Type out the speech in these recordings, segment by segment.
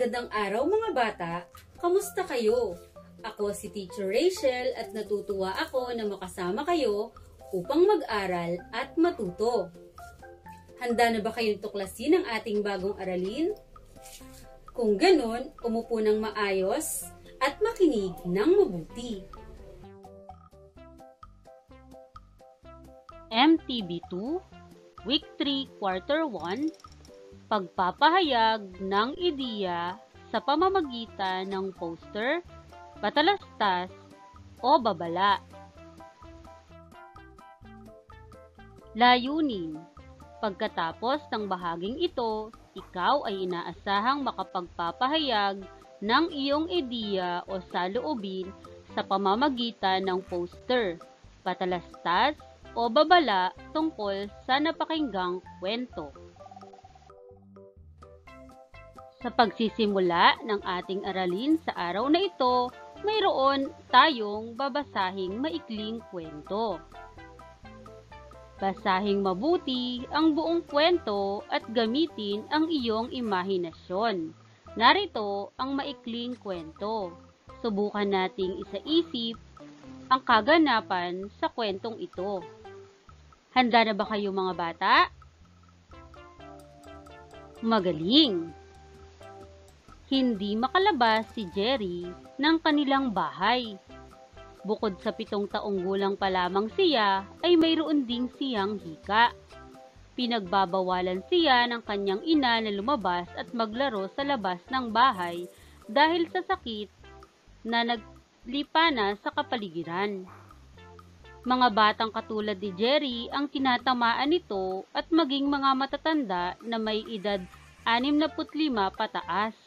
Magandang araw mga bata! Kamusta kayo? Ako si Teacher Rachel at natutuwa ako na makasama kayo upang mag-aral at matuto. Handa na ba kayong tuklasin ang ating bagong aralin? Kung ganon, umupo ng maayos at makinig ng mabuti. MTB2, Week 3, Quarter 1, Pagpapahayag ng ideya sa pamamagitan ng poster, patalastas, o babala. Layunin. Pagkatapos ng bahaging ito, ikaw ay inaasahang makapagpapahayag ng iyong ideya o saloobin sa pamamagitan ng poster, patalastas, o babala tungkol sa napakinggang kwento. Sa pagsisimula ng ating aralin sa araw na ito, mayroon tayong babasahing maikling kwento. Basahing mabuti ang buong kwento at gamitin ang iyong imahinasyon. Narito ang maikling kwento. Subukan nating isaisip ang kaganapan sa kwentong ito. Handa na ba kayo mga bata? Magaling! Hindi makalabas si Jerry ng kanilang bahay. Bukod sa 7 taong gulang pa lamang siya, ay mayroon ding siyang hika. Pinagbabawalan siya ng kanyang ina na lumabas at maglaro sa labas ng bahay dahil sa sakit na naglipana sa kapaligiran. Mga batang katulad ni Jerry ang tinatamaan nito at maging mga matatanda na may edad 65 pataas.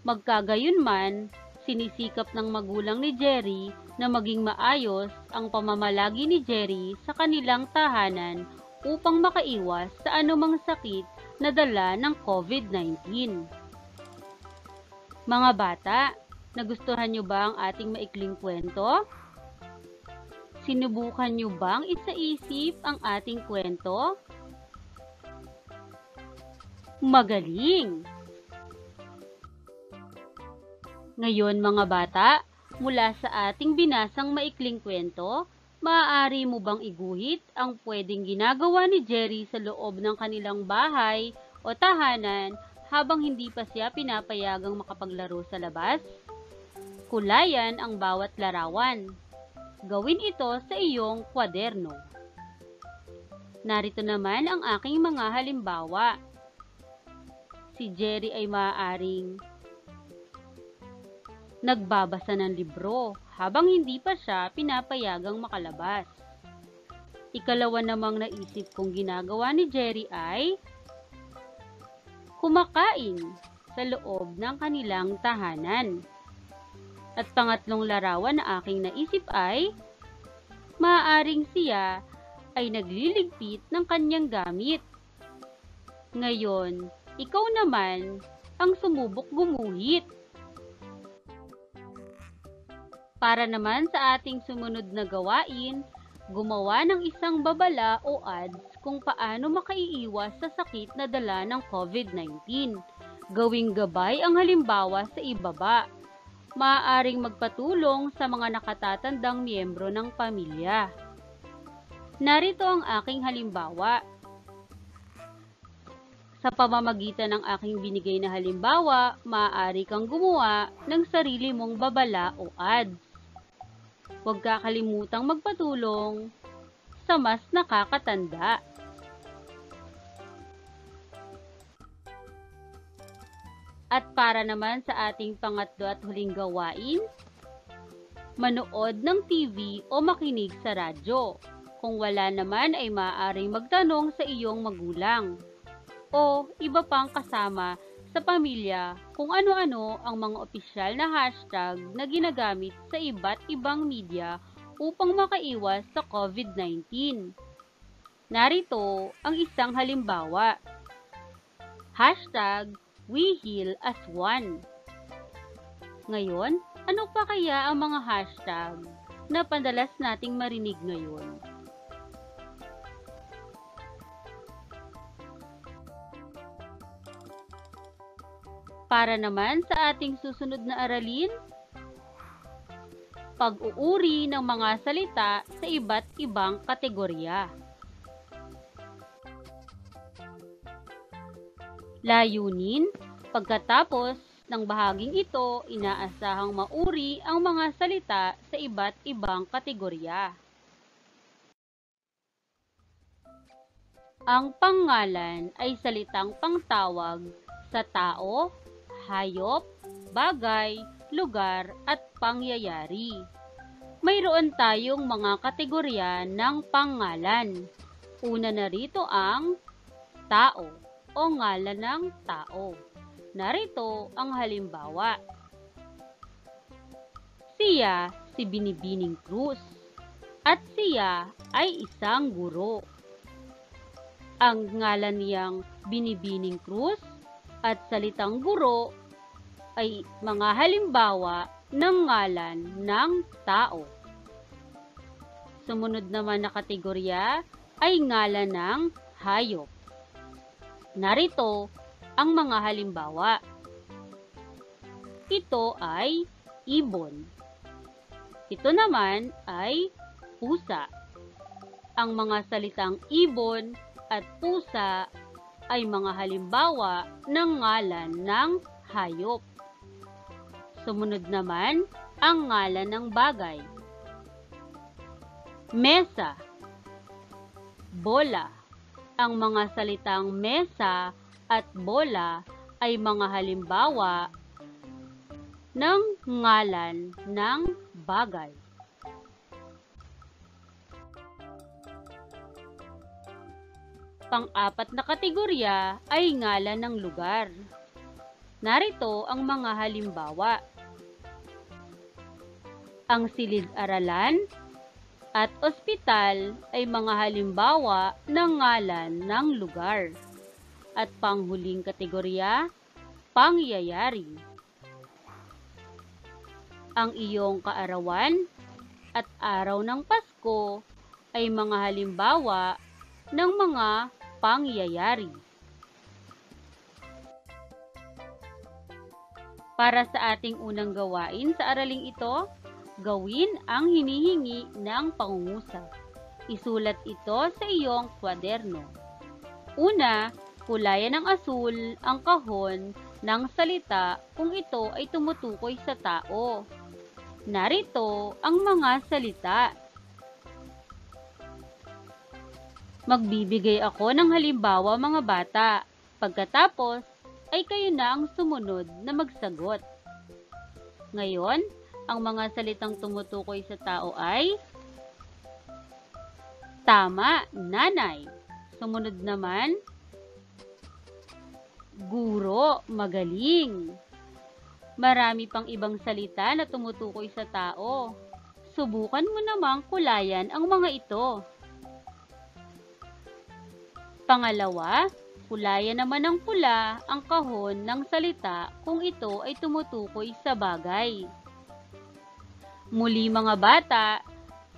Magkagayunman, sinisikap ng magulang ni Jerry na maging maayos ang pamamalagi ni Jerry sa kanilang tahanan upang makaiwas sa anumang sakit na dala ng COVID-19. Mga bata, nagustuhan niyo ba ang ating maikling kwento? Sinubukan niyo bang isaisip ang ating kwento? Magaling! Ngayon mga bata, mula sa ating binasang maikling kwento, maaari mo bang iguhit ang pwedeng ginagawa ni Jerry sa loob ng kanilang bahay o tahanan habang hindi pa siya pinapayagang makapaglaro sa labas? Kulayan ang bawat larawan. Gawin ito sa iyong kwaderno. Narito naman ang aking mga halimbawa. Si Jerry ay maaaring nagbabasa ng libro habang hindi pa siya pinapayagang makalabas. Ikalawa namang naisip kong ginagawa ni Jerry ay kumakain sa loob ng kanilang tahanan. At pangatlong larawan na aking naisip ay maaaring siya ay nagliligpit ng kanyang gamit. Ngayon, ikaw naman ang sumubok gumuhit. Para naman sa ating sumunod na gawain, gumawa ng isang babala o ads kung paano makaiiwas sa sakit na dala ng COVID-19. Gawing gabay ang halimbawa sa ibaba. Maaaring magpatulong sa mga nakatatandang miyembro ng pamilya. Narito ang aking halimbawa. Sa pamamagitan ng aking binigay na halimbawa, maaari kang gumawa ng sarili mong babala o ads. Huwag kakalimutang magpatulong sa mas nakakatanda. At para naman sa ating pangatlo at huling gawain, manood ng TV o makinig sa radyo. Kung wala naman ay maaaring magtanong sa iyong magulang o iba pang kasama sa pamilya kung ano-ano ang mga opisyal na hashtag na ginagamit sa iba't ibang media upang makaiwas sa COVID-19. Narito ang isang halimbawa. Hashtag #WeHealAsOne. Ngayon, ano pa kaya ang mga hashtag na padalas nating marinig ngayon? Para naman sa ating susunod na aralin, pag-uuri ng mga salita sa iba't ibang kategorya. Layunin, pagkatapos ng bahaging ito, inaasahang mauri ang mga salita sa iba't ibang kategorya. Ang pangalan ay salitang pangtawag sa tao, hayop, bagay, lugar at pangyayari. Mayroon tayong mga kategorya ng pangalan. Una na rito ang tao o ngalan ng tao. Narito ang halimbawa. Siya si Binibining Cruz at siya ay isang guro. Ang ngalan niyang Binibining Cruz at salitang guro ay mga halimbawa ng ngalan ng tao. Sumunod naman na kategorya ay ngalan ng hayop. Narito ang mga halimbawa. Ito ay ibon. Ito naman ay pusa. Ang mga salitang ibon at pusa ay mga halimbawa ng ngalan ng hayop. Sumunod naman ang ngalan ng bagay. Mesa, bola. Ang mga salitang mesa at bola ay mga halimbawa ng ngalan ng bagay. Pang-apat na kategorya ay ngalan ng lugar. Narito ang mga halimbawa. Ang silid-aralan at ospital ay mga halimbawa ng ngalan ng lugar. At panghuling kategorya, pangyayari. Ang iyong kaarawan at araw ng Pasko ay mga halimbawa ng mga pangyayari. Para sa ating unang gawain sa araling ito, gawin ang hinihingi ng pangungusap. Isulat ito sa iyong kwaderno. Una, kulayan ng asul ang kahon ng salita kung ito ay tumutukoy sa tao. Narito ang mga salita. Magbibigay ako ng halimbawa mga bata. Pagkatapos, ay kayo na ang sumunod na magsagot. Ngayon, ang mga salitang tumutukoy sa tao ay tama, nanay. Sumunod naman, guro, magaling. Marami pang ibang salita na tumutukoy sa tao. Subukan mo namang kulayan ang mga ito. Pangalawa, kulayan naman ng pula ang kahon ng salita kung ito ay tumutukoy sa bagay. Muli mga bata,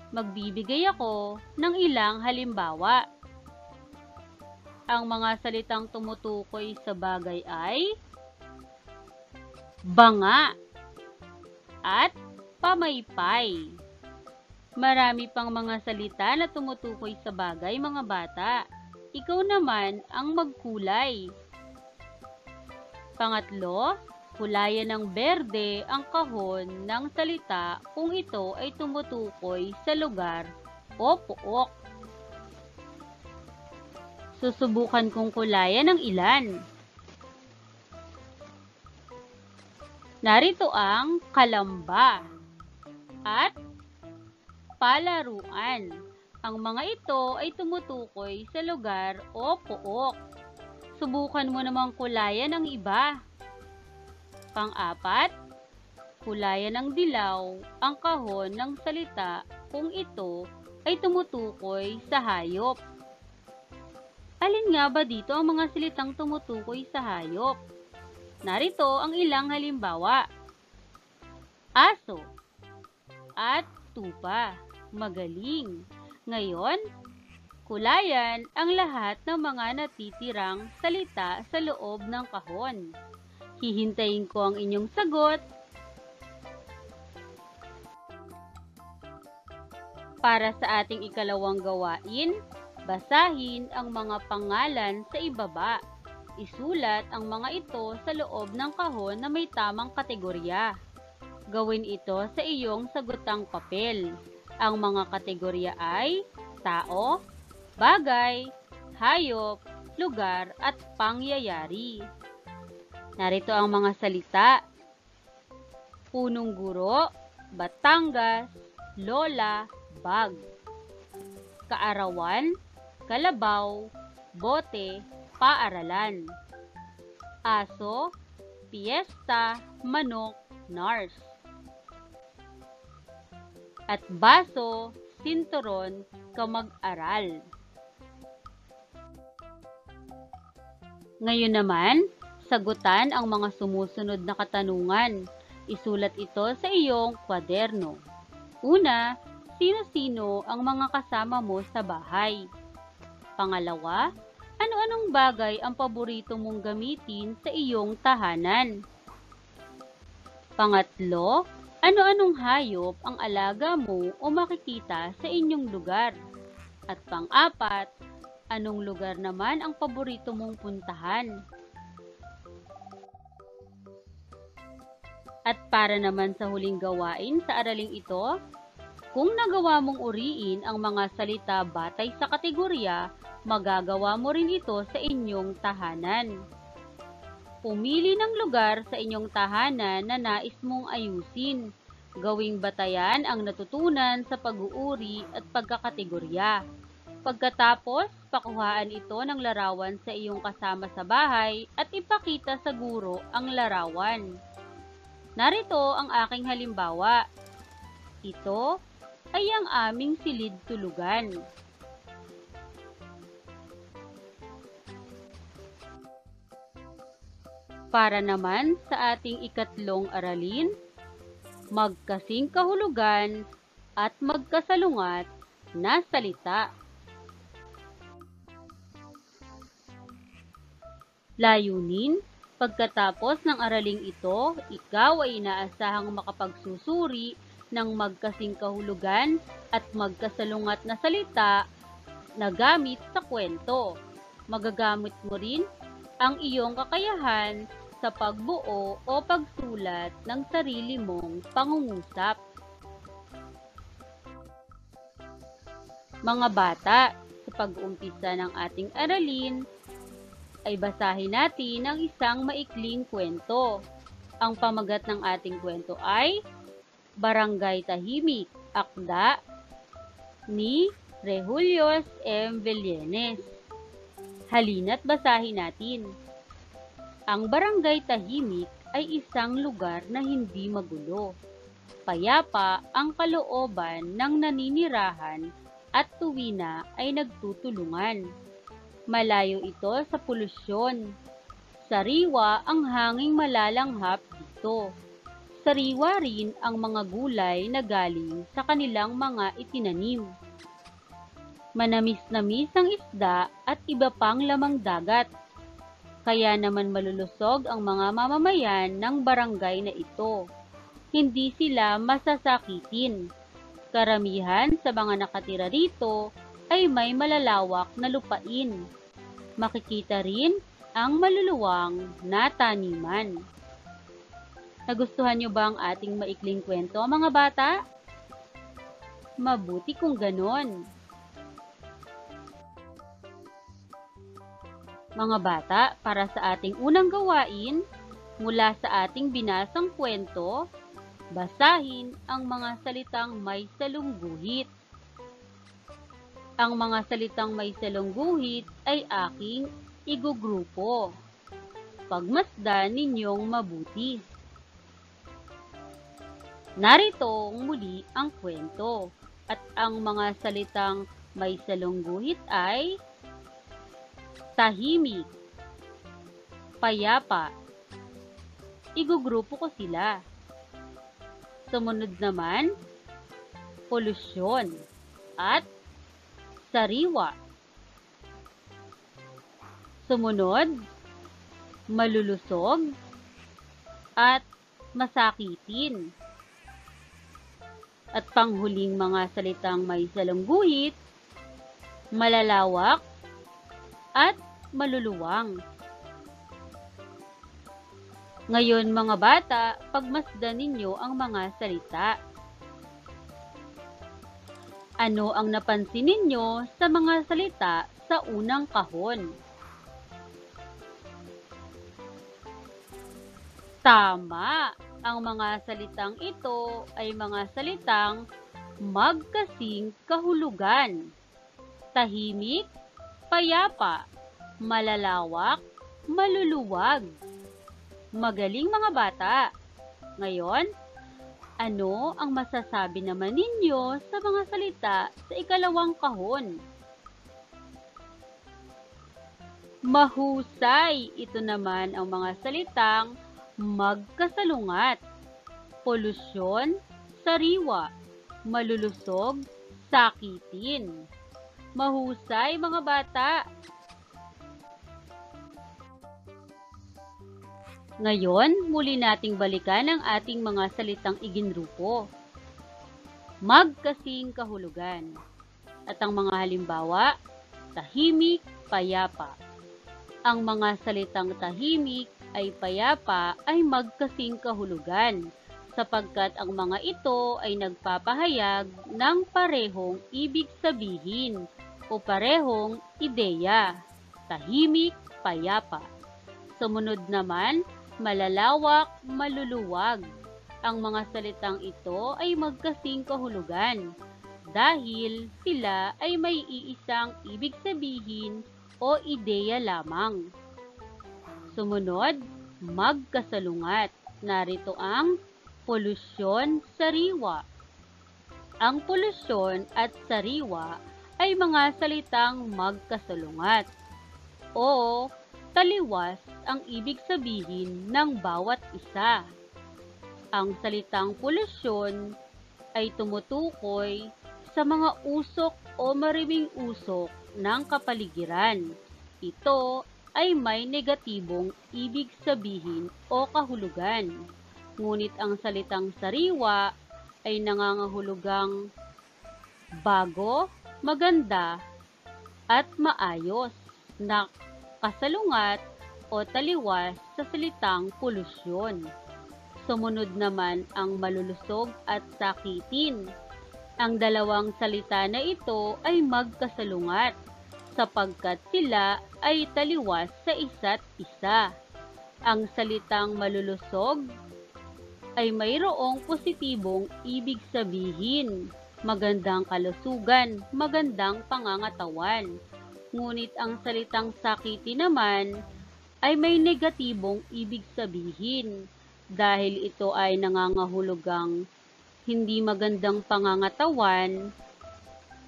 magbibigay ako ng ilang halimbawa. Ang mga salitang tumutukoy sa bagay ay banga at pamaypay. Marami pang mga salita na tumutukoy sa bagay mga bata. Ikaw naman ang magkulay. Pangatlo, kulayan ng berde ang kahon ng salita kung ito ay tumutukoy sa lugar o pook. Susubukan kong kulayan ng ilan. Narito ang kalamba at palaruan. Ang mga ito ay tumutukoy sa lugar o pook. Subukan mo namang kulayan ng iba. Pang-apat, kulayan ng dilaw ang kahon ng salita kung ito ay tumutukoy sa hayop. Alin nga ba dito ang mga salitang tumutukoy sa hayop? Narito ang ilang halimbawa. Aso at tupa. Magaling. Ngayon, kulayan ang lahat ng mga natitirang salita sa loob ng kahon. Hihintayin ko ang inyong sagot. Para sa ating ikalawang gawain, basahin ang mga pangalan sa ibaba. Isulat ang mga ito sa loob ng kahon na may tamang kategorya. Gawin ito sa iyong sagutang papel. Ang mga kategorya ay tao, bagay, hayop, lugar, at pangyayari. Narito ang mga salita: punong guro, Batangas, lola, bag. Kaarawan, kalabaw, bote, paaralan. Aso, piyesta, manok, nurse. At baso, sinturon, kamag-aral. Ngayon naman, sagutan ang mga sumusunod na katanungan. Isulat ito sa iyong kwaderno. Una, sino-sino ang mga kasama mo sa bahay? Pangalawa, ano-anong bagay ang paborito mong gamitin sa iyong tahanan? Pangatlo, ano-anong hayop ang alaga mo o makikita sa inyong lugar? At pang-apat, anong lugar naman ang paborito mong puntahan? At para naman sa huling gawain sa araling ito, kung nagawa mong uriin ang mga salita batay sa kategorya, magagawa mo rin ito sa inyong tahanan. Pumili ng lugar sa inyong tahanan na nais mong ayusin. Gawing batayan ang natutunan sa pag-uuri at pagkakategorya. Pagkatapos, pakuhaan ito ng larawan sa iyong kasama sa bahay at ipakita sa guro ang larawan. Narito ang aking halimbawa. Ito ay ang aming silid tulugan. Para naman sa ating ikatlong aralin, magkasing kahulugan at magkasalungat na salita. Layunin: pagkatapos ng araling ito, ikaw ay inaasahang makapagsusuri ng magkasing kahulugan at magkasalungat na salita na gamit sa kwento. Magagamit mo rin ang iyong kakayahan sa pagbuo o pagsulat ng sarili mong pangungusap. Mga bata, sa pag-uumpisa ng ating aralin, ay basahin natin ang isang maikling kwento. Ang pamagat ng ating kwento ay Barangay Tahimik, akda ni Rejulios M. Villenes. Halina't basahin natin. Ang Barangay Tahimik ay isang lugar na hindi magulo. Payapa ang kalooban ng naninirahan at tuwina ay nagtutulungan. Malayo ito sa polusyon. Sariwa ang hanging malalanghap dito. Sariwa rin ang mga gulay na galing sa kanilang mga itinanim. Manamis-namis ang isda at iba pang lamang dagat. Kaya naman malulusog ang mga mamamayan ng barangay na ito. Hindi sila masasakitin. Karamihan sa mga nakatira rito ay may malalawak na lupain. Makikita rin ang maluluwang na taniman. Nagustuhan niyo ba ang ating maikling kwento, mga bata? Mabuti kung ganon. Mga bata, para sa ating unang gawain, mula sa ating binasang kwento, basahin ang mga salitang may salungguhit. Ang mga salitang may salungguhit ay aking igugrupo. Pagmasdan ninyong mabuti. Narito muli ang kwento, at ang mga salitang may salungguhit ay tahimik, payapa. Igugrupo ko sila. Sumunod naman, polusyon at sariwa. Sumunod, malulusog at masakitin. At panghuling mga salitang may salangguhit, malalawak, at maluluwang. Ngayon mga bata, pagmasdan ninyo ang mga salita. Ano ang napansin ninyo sa mga salita sa unang kahon? Tama! Ang mga salitang ito ay mga salitang magkasing kahulugan. Tahimik, payapa, malalawak, maluluwag. Magaling mga bata! Ngayon, ano ang masasabi naman ninyo sa mga salita sa ikalawang kahon? Mahusay! Ito naman ang mga salitang magkasalungat, polusyon, sariwa, malulusog, sakitin. Mahusay mga bata! Ngayon, muli nating balikan ang ating mga salitang iginrupo. Magkasing kahulugan. At ang mga halimbawa, tahimik, payapa. Ang mga salitang tahimik ay payapa ay magkasing kahulugan sapagkat ang mga ito ay nagpapahayag ng parehong ibig sabihin o parehong ideya. Tahimik, payapa. Sumunod naman, malalawak, maluluwag. Ang mga salitang ito ay magkasing kahulugan dahil sila ay may iisang ibig sabihin o ideya lamang. Sumunod, magkasalungat. Narito ang polusyon, sariwa. Ang polusyon at sariwa ay mga salitang magkasalungat o taliwas ang ibig sabihin ng bawat isa. Ang salitang polusyon ay tumutukoy sa mga usok o mariming usok ng kapaligiran. Ito ay may negatibong ibig sabihin o kahulugan. Ngunit ang salitang sariwa ay nangangahulugang bago, maganda, at maayos na kasalungat o taliwas sa salitang polusyon. Sumunod naman ang malulusog at sakitin. Ang dalawang salita na ito ay magkasalungat sapagkat sila ay taliwas sa isa't isa. Ang salitang malulusog ay mayroong positibong ibig sabihin, magandang kalusugan, magandang pangangatawan. Ngunit ang salitang sakiti naman ay may negatibong ibig sabihin dahil ito ay nangangahulugang hindi magandang pangangatawan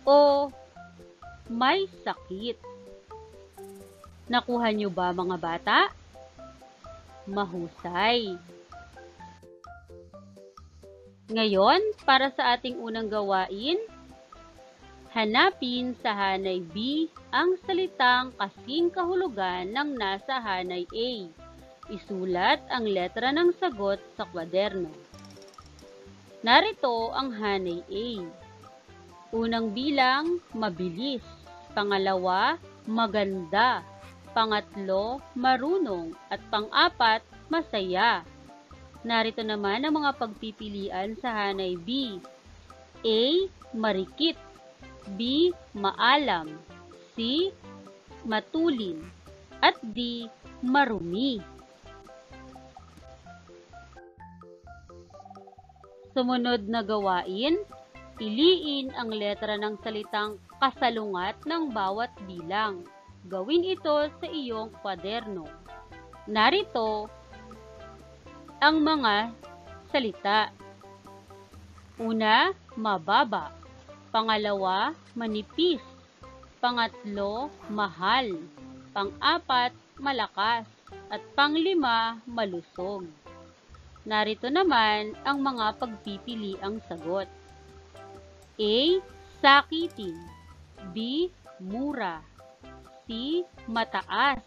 o may sakit. Nakuha niyo ba mga bata? Mahusay! Ngayon, para sa ating unang gawain, hanapin sa hanay B ang salitang kasing kahulugan ng nasa hanay A. Isulat ang letra ng sagot sa kwaderno. Narito ang hanay A. Unang bilang, mabilis. Pangalawa, maganda. Pangatlo, marunong. At pang-apat, masaya. Narito naman ang mga pagpipilian sa hanay B. A. Marikit. B. Maalam. C. Matulin. At D. Marumi. Sumunod na gawain, piliin ang letra ng salitang kasalungat ng bawat bilang. Gawin ito sa iyong kwaderno. Narito ang mga salita. Una, mababa. Pangalawa, manipis. Pangatlo, mahal. Pang-apat, malakas. At panglima, malusog. Narito naman ang mga pagpipiliang sagot. A. Sakitin. B. Mura. C. Mataas.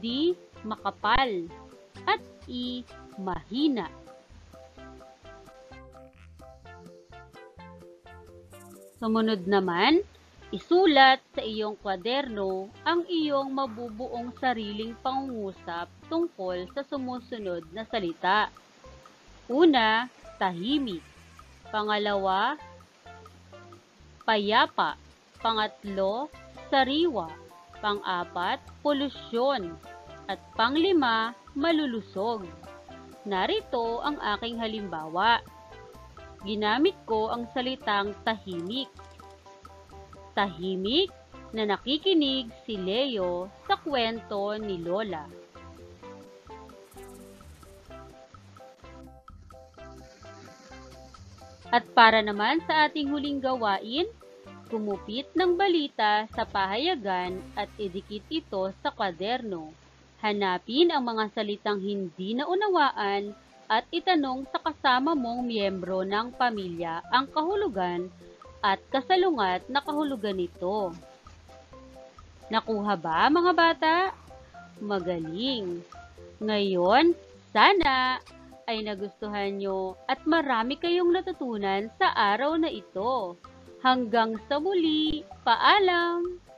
D. Makapal. At E. mahina. Sumunod naman, isulat sa iyong kwaderno ang iyong mabubuong sariling pangungusap tungkol sa sumusunod na salita. Una, tahimik. Pangalawa, payapa. Pangatlo, sariwa. Pang-apat, polusyon. At panglima, malulusog. Narito ang aking halimbawa. Ginamit ko ang salitang tahimik. Tahimik na nakikinig si Leo sa kwento ni Lola. At para naman sa ating huling gawain, gumupit ng balita sa pahayagan at idikit ito sa kwaderno. Hanapin ang mga salitang hindi naunawaan at itanong sa kasama mong miyembro ng pamilya ang kahulugan at kasalungat na kahulugan nito. Nakuha ba mga bata? Magaling! Ngayon, sana ay nagustuhan nyo at marami kayong natutunan sa araw na ito. Hanggang sa muli, paalam!